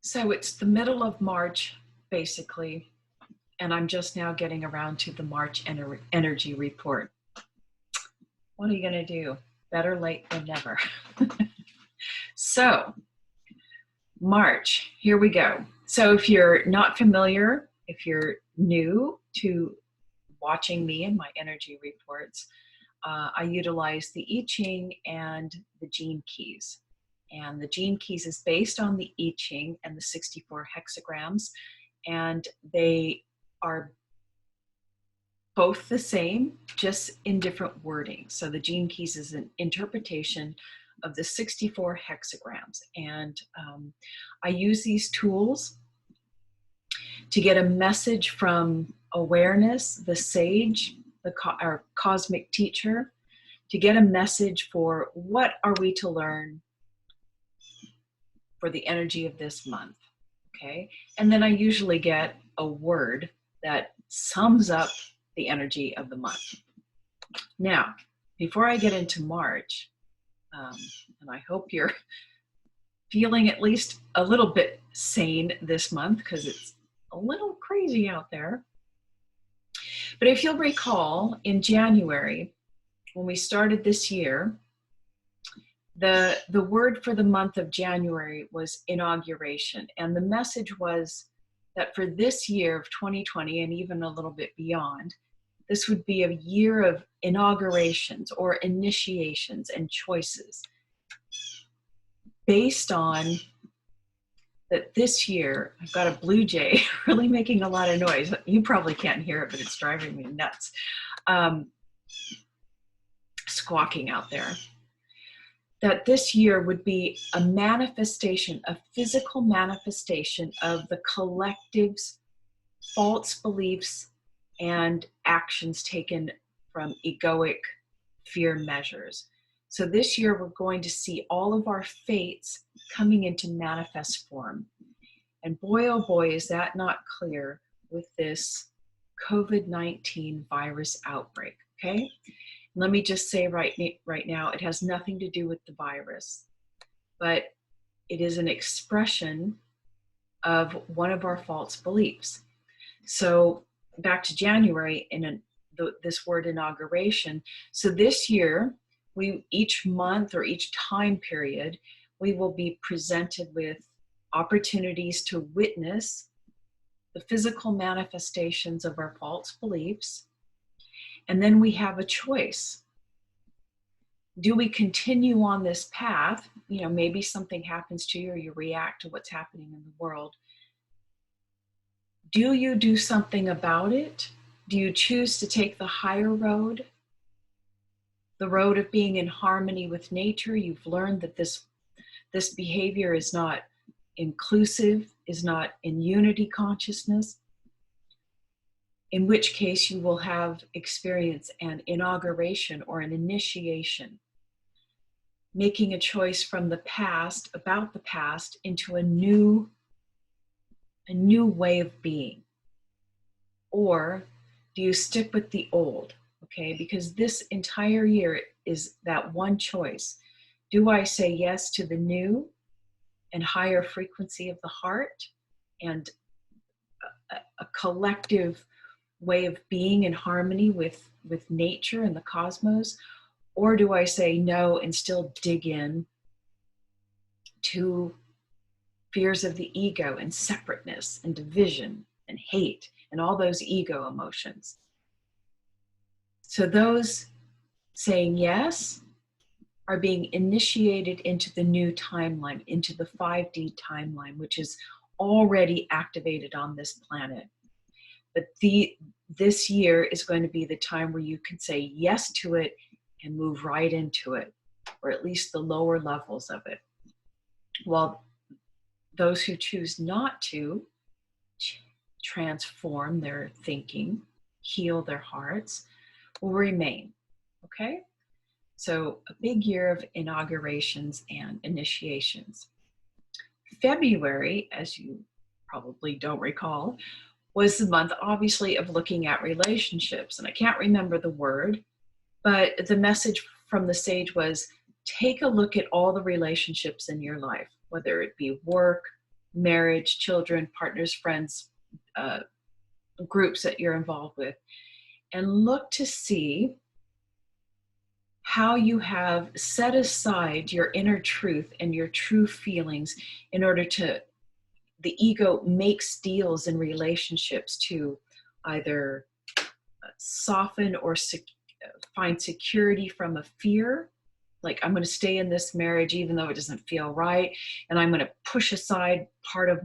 So it's the middle of March, basically, and I'm just now getting around to the March energy report. What are you going to do? Better late than never. So, March, here we go. So if you're not familiar, if you're new to watching me and my energy reports, I utilize the I Ching and the Gene Keys. And the Gene Keys is based on the I Ching and the 64 hexagrams, and they are both the same, just in different wording. So the Gene Keys is an interpretation of the 64 hexagrams. And I use these tools to get a message from awareness, the sage, our cosmic teacher, to get a message for what are we to learn for the energy of this month, okay? And then I usually get a word that sums up the energy of the month. Now, before I get into March, and I hope you're feeling at least a little bit sane this month because it's a little crazy out there. But if you'll recall, in January, when we started this year, the word for the month of January was inauguration. And the message was that for this year of 2020 and even a little bit beyond, this would be a year of inaugurations or initiations and choices based on that this year. I've got a blue jay really making a lot of noise. You probably can't hear it, but it's driving me nuts. Squawking out there. That this year would be a manifestation, a physical manifestation of the collective's false beliefs and actions taken from egoic fear measures. So this year we're going to see all of our fates coming into manifest form. And boy, oh boy, is that not clear with this COVID-19 virus outbreak, okay? Let me just say right now, it has nothing to do with the virus, but it is an expression of one of our false beliefs. So back to January, this word inauguration. So this year, each month or each time period, we will be presented with opportunities to witness the physical manifestations of our false beliefs. And then we have a choice. Do we continue on this path? You know, maybe something happens to you or you react to what's happening in the world. Do you do something about it? Do you choose to take the higher road? The road of being in harmony with nature. You've learned that this behavior is not inclusive, is not in unity consciousness. In which case you will have experience an inauguration or an initiation, making a choice from the past, about the past, into a new way of being. Or do you stick with the old, okay? Because this entire year is that one choice. Do I say yes to the new and higher frequency of the heart and a collective way of being in harmony with nature and the cosmos? Or do I say no and still dig in to fears of the ego and separateness and division and hate and all those ego emotions? So those saying yes are being initiated into the new timeline, into the 5D timeline, which is already activated on this planet. But this year is going to be the time where you can say yes to it and move right into it, or at least the lower levels of it. While those who choose not to transform their thinking, heal their hearts, will remain, okay? So a big year of inaugurations and initiations. February, as you probably don't recall, was the month, obviously, of looking at relationships. And I can't remember the word, but the message from the sage was, take a look at all the relationships in your life, whether it be work, marriage, children, partners, friends, groups that you're involved with, and look to see how you have set aside your inner truth and your true feelings in order to, the ego makes deals in relationships to either soften or find security from a fear, like I'm going to stay in this marriage even though it doesn't feel right, and I'm going to push aside part of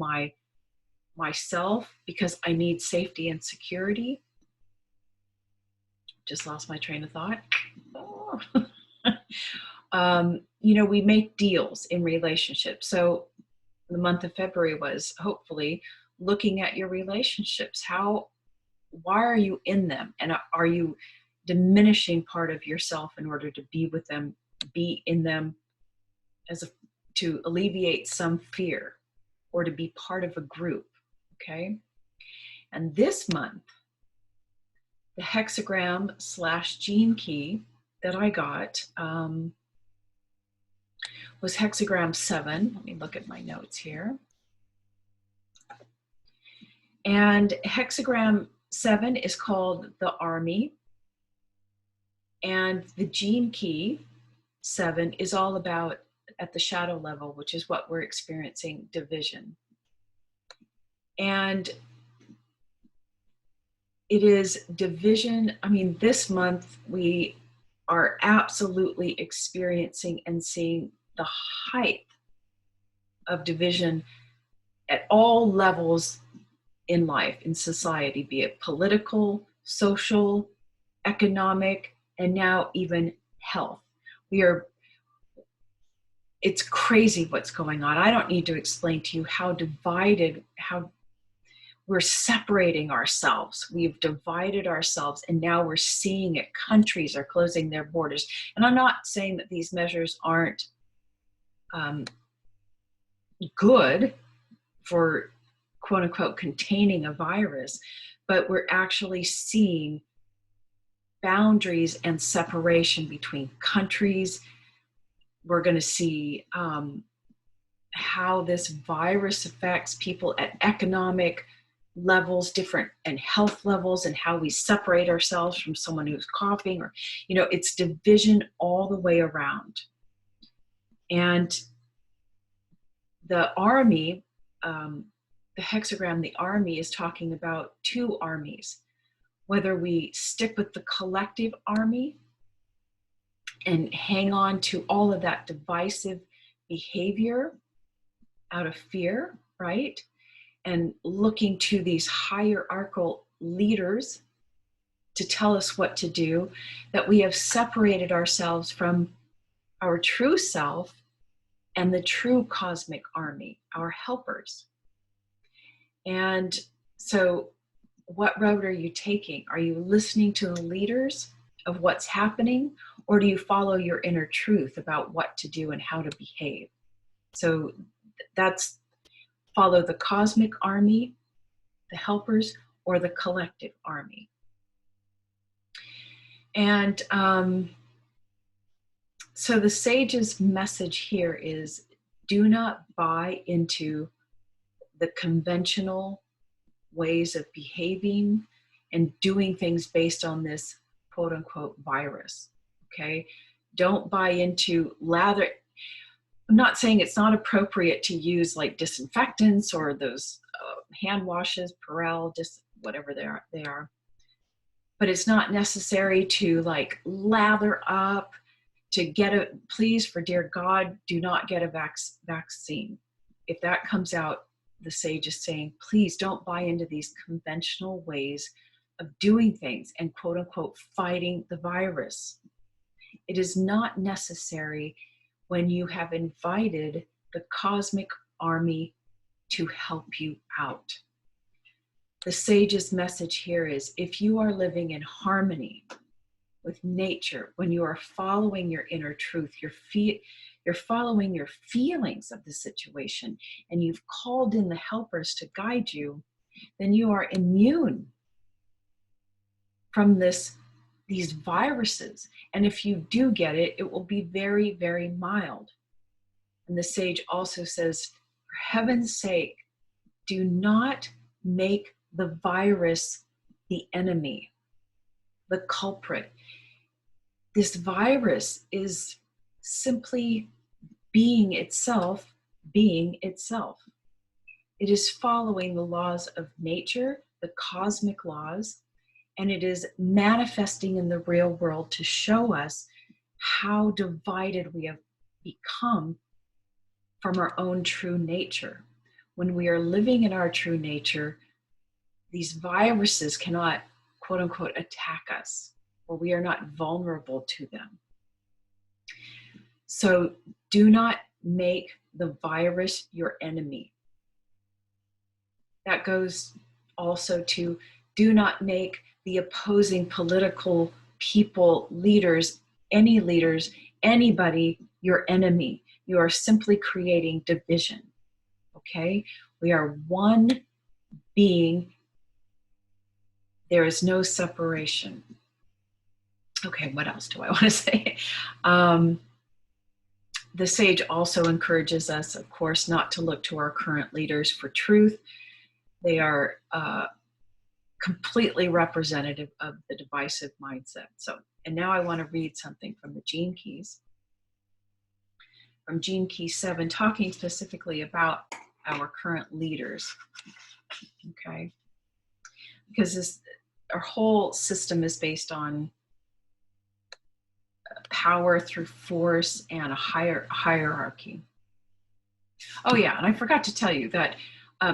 myself because I need safety and security. Just lost my train of thought. Oh. We make deals in relationships. So the month of February was hopefully looking at your relationships. Why are you in them? And are you diminishing part of yourself in order to be with them, be in them to alleviate some fear or to be part of a group? Okay. And this month, the hexagram / gene key that I got was hexagram 7. Let me look at my notes here. And hexagram 7 is called the Army. And the gene key 7 is all about, at the shadow level, which is what we're experiencing, division. And it is division. I mean, this month we are absolutely experiencing and seeing the height of division at all levels in life, in society, be it political, social, economic, and now even health. It's crazy what's going on. I don't need to explain to you how divided, how we're separating ourselves. We've divided ourselves, and now we're seeing it. Countries are closing their borders. And I'm not saying that these measures aren't good for, quote unquote, containing a virus, but we're actually seeing boundaries and separation between countries. We're going to see how this virus affects people at economic levels, different, and health levels, and how we separate ourselves from someone who's coughing, or, it's division all the way around. And the Army, the hexagram, the Army, is talking about two armies. Whether we stick with the collective army and hang on to all of that divisive behavior out of fear, right? And looking to these hierarchical leaders to tell us what to do, that we have separated ourselves from our true self and the true cosmic army, our helpers. And so what road are you taking? Are you listening to the leaders of what's happening, or do you follow your inner truth about what to do and how to behave? So that's follow the cosmic army, the helpers, or the collective army. And so the sage's message here is, do not buy into the conventional ways of behaving and doing things based on this quote unquote virus. Okay. Don't buy into lather. I'm not saying it's not appropriate to use like disinfectants or those hand washes, Perel, just whatever they are. But it's not necessary to like lather up to get please, for dear God, do not get a vaccine. If that comes out, the sage is saying, please don't buy into these conventional ways of doing things and quote unquote fighting the virus. It is not necessary when you have invited the cosmic army to help you out. The sage's message here is, if you are living in harmony with nature, when you are following your inner truth, you're following your feelings of the situation, and you've called in the helpers to guide you, then you are immune from these viruses. And if you do get it, it will be very, very mild. And the sage also says, heaven's sake, do not make the virus the enemy, the culprit. This virus is simply being itself, being itself. It is following the laws of nature, the cosmic laws, and it is manifesting in the real world to show us how divided we have become from our own true nature. When we are living in our true nature, these viruses cannot, quote unquote, attack us, or we are not vulnerable to them. So do not make the virus your enemy. That goes also to do not make the opposing political people, leaders, anybody, your enemy. You are simply creating division, okay? We are one being. There is no separation. Okay, what else do I want to say? The sage also encourages us, of course, not to look to our current leaders for truth. They are completely representative of the divisive mindset. So, and now I want to read something from the Gene Keys. From Gene Key 7, talking specifically about our current leaders. Okay? Because our whole system is based on power through force and a hierarchy. Oh yeah, and I forgot to tell you that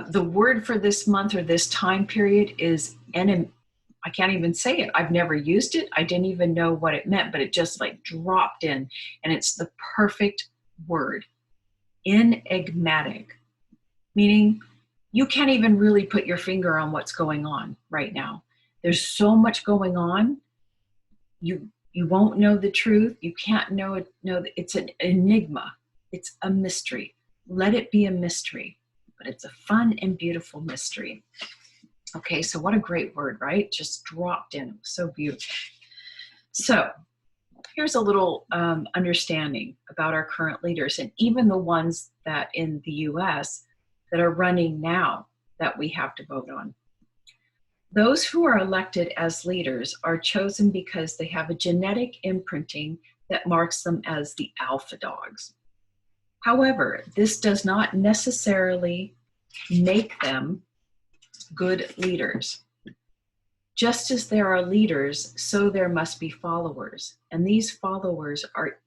the word for this month or this time period is I can't even say it. I've never used it. I didn't even know what it meant, but it just like dropped in, and it's the perfect word. Enigmatic, meaning you can't even really put your finger on what's going on right now. There's so much going on. You won't know the truth. You can't know it. No, it's an enigma. It's a mystery. Let it be a mystery, but it's a fun and beautiful mystery. Okay, so what a great word, right? Just dropped in. It was so beautiful. So here's a little understanding about our current leaders, and even the ones that in the US that are running now that we have to vote on. Those who are elected as leaders are chosen because they have a genetic imprinting that marks them as the alpha dogs. However, this does not necessarily make them good leaders. Just as there are leaders, so there must be followers, and these followers are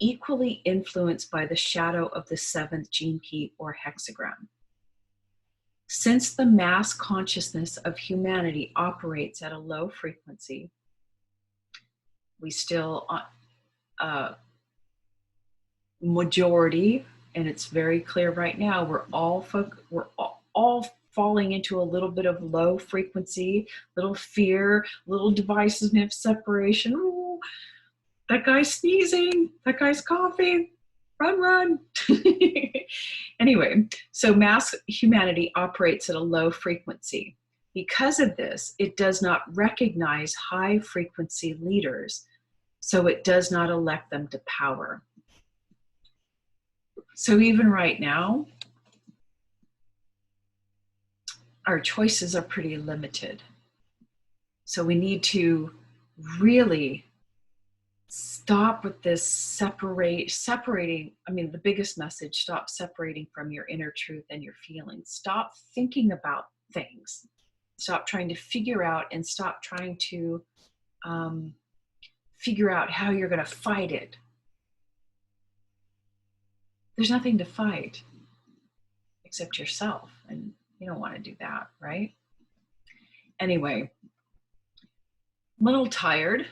equally influenced by the shadow of the seventh gene key or hexagram. Since the mass consciousness of humanity operates at a low frequency, we still majority, and it's very clear right now, we're all falling into a little bit of low frequency, little fear, little divisiveness, separation. Ooh, that guy's sneezing, that guy's coughing, run. Anyway, so mass humanity operates at a low frequency. Because of this, it does not recognize high frequency leaders, so it does not elect them to power. So even right now, our choices are pretty limited. So we need to really stop with this separating. I mean, the biggest message, stop separating from your inner truth and your feelings. Stop thinking about things. Stop trying to figure out, and stop trying to figure out how you're going to fight it. There's nothing to fight except yourself, and you don't want to do that, right? Anyway, I'm a little tired.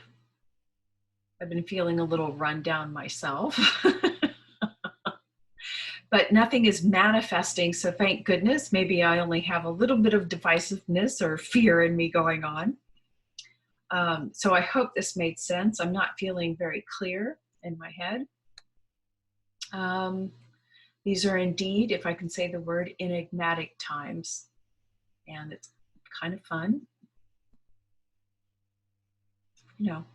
I've been feeling a little run down myself. But nothing is manifesting, so thank goodness. Maybe I only have a little bit of divisiveness or fear in me going on. So I hope this made sense. I'm not feeling very clear in my head. These are indeed, if I can say the word, enigmatic times, and it's kind of fun. You know,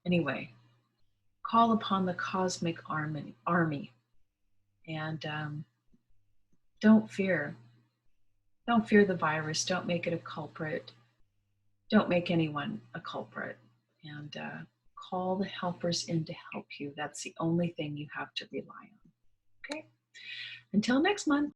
anyway, call upon the cosmic army, and Don't fear. Don't fear the virus. Don't make it a culprit. Don't make anyone a culprit. And call the helpers in to help you. That's the only thing you have to rely on. Okay. Until next month.